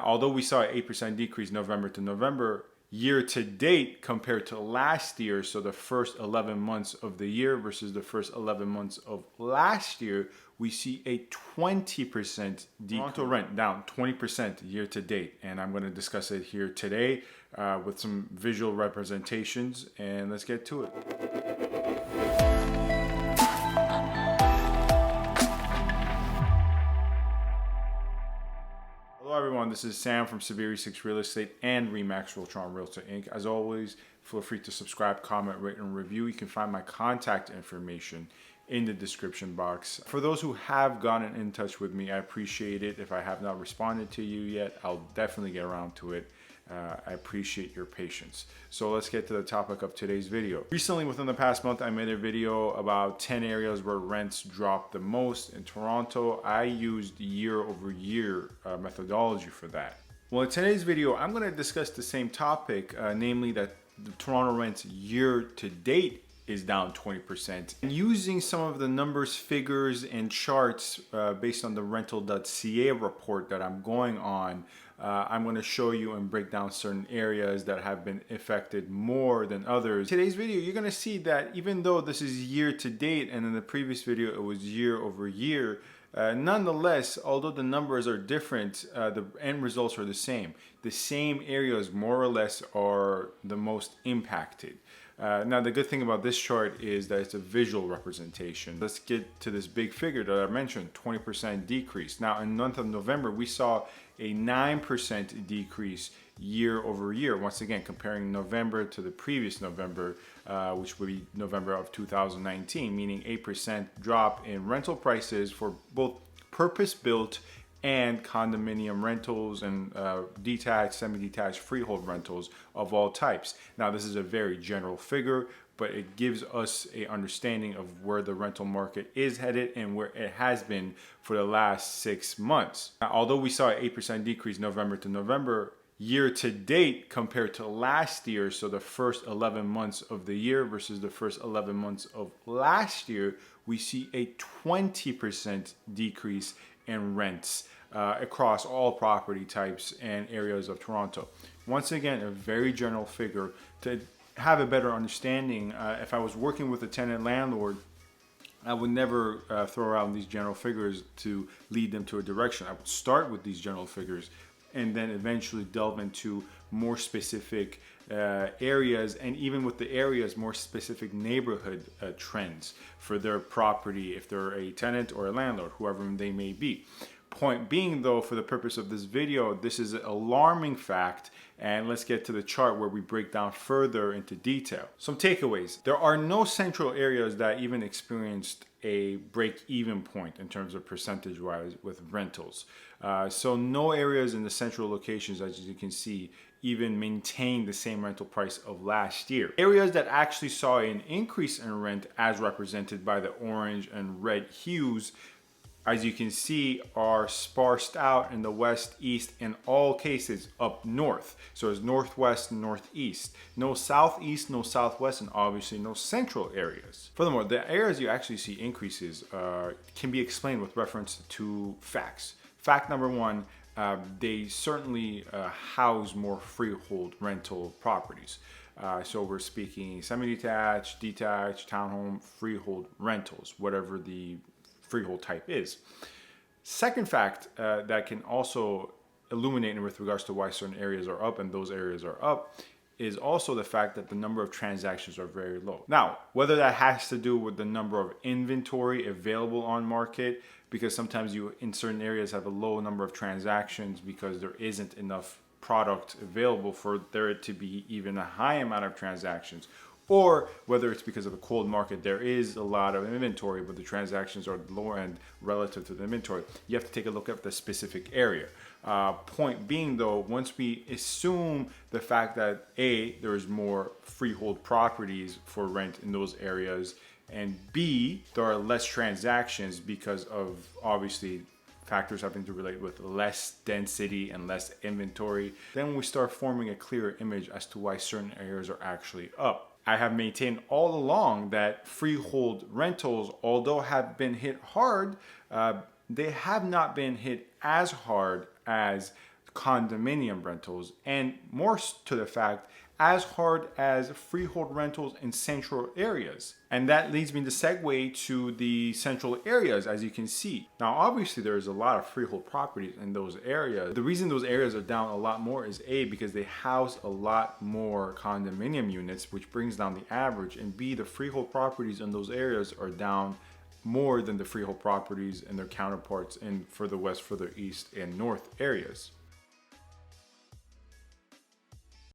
Although we saw an 8% decrease November to November, year to date compared to last year, so the first 11 months of the year versus the first 11 months of last year, we see a 20% decrease. Toronto rent down 20% year to date, and I'm going to discuss it here today with some visual representations, and let's get to it. Hello everyone, this is Sam from SaberiSixRealEstate and Remax Realtron Realty Inc. As always, feel free to subscribe, comment, rate, and review. You can find my contact information in the description box. For those who have gotten in touch with me, I appreciate it. If I have not responded to you yet, I'll definitely get around to it. I appreciate your patience. So let's get to the topic of today's video. Recently, within the past month, I made a video about 10 areas where rents dropped the most in Toronto. I used year-over-year methodology for that. Well, in today's video, I'm going to discuss the same topic, namely that the Toronto rents year-to-date is down 20%. And using some of the numbers, figures, and charts based on the Rental.ca report that I'm going on, I'm going to show you and break down certain areas that have been affected more than others. In today's video, you're going to see that even though this is year to date and in the previous video it was year over year, nonetheless, although the numbers are different, the end results are the same. The same areas more or less are the most impacted. Now, the good thing about this chart is that it's a visual representation. Let's get to this big figure that I mentioned, 20% decrease. Now, in the month of November, we saw a 9% decrease year over year. Once again, comparing November to the previous November, which would be November of 2019, meaning 8% drop in rental prices for both purpose-built and condominium rentals and detached, semi-detached, freehold rentals of all types. Now, this is a very general figure, but it gives us a understanding of where the rental market is headed and where it has been for the last 6 months. Now, although we saw an 8% decrease November to November, year to date compared to last year, so the first 11 months of the year versus the first 11 months of last year, we see a 20% decrease in rents across all property types and areas of Toronto. Once again, a very general figure. To have a better understanding, if I was working with a tenant landlord, I would never throw around these general figures to lead them to a direction. I would start with these general figures and then eventually delve into more specific areas, and even with the areas, more specific neighborhood trends for their property, if they're a tenant or a landlord, whoever they may be. Point being, though, for the purpose of this video, this is an alarming fact, and let's get to the chart where we break down further into detail. Some takeaways. There are no central areas that even experienced a break-even point in terms of percentage-wise with rentals. So no areas in the central locations, as you can see, even maintain the same rental price of last year. Areas that actually saw an increase in rent, as represented by the orange and red hues, as you can see, are sparsed out in the west, east, in all cases up north. So it's northwest and northeast. No southeast, no southwest, and obviously no central areas. Furthermore, the areas you actually see increases can be explained with reference to facts. Fact number one, they certainly house more freehold rental properties. So we're speaking semi-detached, detached, townhome, freehold rentals, whatever the freehold type is. Second fact that can also illuminate with regards to why certain areas are up and those areas are up is also the fact that the number of transactions are very low. Now, whether that has to do with the number of inventory available on market, because sometimes you in certain areas have a low number of transactions because there isn't enough product available for there to be even a high amount of transactions, or whether it's because of a cold market, there is a lot of inventory, but the transactions are lower end relative to the inventory. You have to take a look at the specific area. Point being, though, once we assume the fact that A, there's more freehold properties for rent in those areas, and B, there are less transactions because of obviously factors having to relate with less density and less inventory, then we start forming a clearer image as to why certain areas are actually up. I have maintained all along that freehold rentals, although have been hit hard, they have not been hit as hard as condominium rentals, and more to the fact, as hard as freehold rentals in central areas. And that leads me to segue to the central areas, as you can see. Now, obviously, there's a lot of freehold properties in those areas. The reason those areas are down a lot more is A, because they house a lot more condominium units, which brings down the average, and B, the freehold properties in those areas are down more than the freehold properties and their counterparts in further west, further east, and north areas.